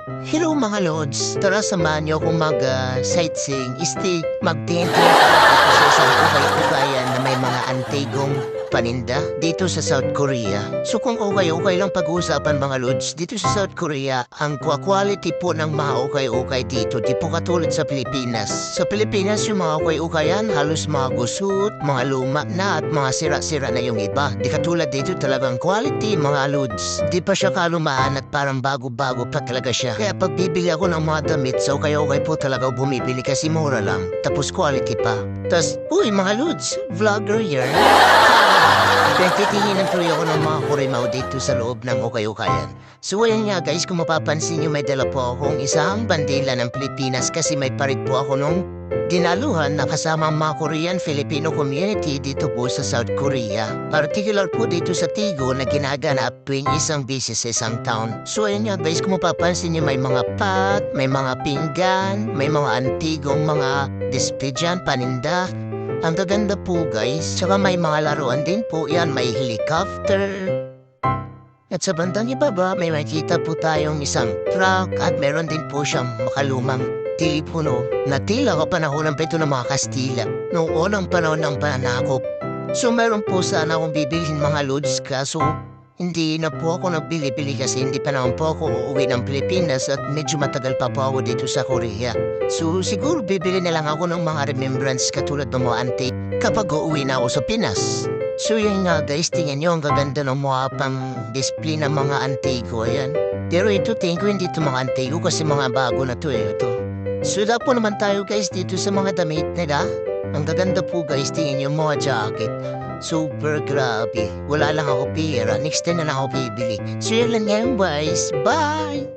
Hello mga lords, tara samahan niyo akong mag-sightseeing, mag-tent dito sa isang ukay-ukayan na may mga antigong paninda dito sa South Korea. So kung okay lang pag-uusapan mga lords, dito sa South Korea, ang quality po ng mga ukay-ukay dito, di po katulad sa Pilipinas. Sa Pilipinas, yung mga ukay-ukayan, halos mga gusot, mga luma na at mga sira-sira na yung iba. Di katulad dito talagang quality mga lords. Di pa siya kalumaan at parang bago-bago pa talaga siya. Kaya pag bibili ako ng mga damit, so okay po talaga bumibili kasi mura lang. Tapos quality pa. Tas, uy mga lords, vlogger yan. Nagtitinginan tuloy ako ng mga kurimaw dito sa loob ng ukay-ukayan. So ayan nga guys, kung mapapansin nyo may dala po akong isang bandila ng Pilipinas kasi may parit po ako nung dinaluhan na kasama ang mga Korean-Filipino community dito po sa South Korea. Particular po dito sa Tigo na ginaganap tuwing isang bisis sa isang town. So ayan nga guys, kung mapapansin nyo may mga pot, may mga pinggan, may mga antigong mga display dyan, paninda. Ang gaganda po guys, tsaka may mga laruan din po yan, may helicopter. At sa bandang ibaba, may makita po tayong isang truck at meron din po siyang makalumang telepono na tila kapanahon ng peto ng mga Kastila noong unang panahon ng pananakop. So meron po sana akong bibilhin mga loads kaso hindi na po ako nagbili-bili kasi hindi pa naman po ako uuwi ng Pilipinas at medyo matagal pa po ako dito sa Korea. So siguro bibili na lang ako ng mga remembrance katulad ng mga antique kapag uuwi na ako sa Pinas. So yun nga guys, tingnan nyo ang gaganda ng mga pang display ng mga antigo. Ayan. Pero ito tingin ko hindi ito mga antigo kasi mga bago na to eh. Ito. So da po naman tayo guys dito sa mga damit nila. Ang gaganda po guys, tingnan nyo mga jacket. Super grabe. Wala lang ako pera. Next time na lang ako bibili. So yun lang yan guys. Bye!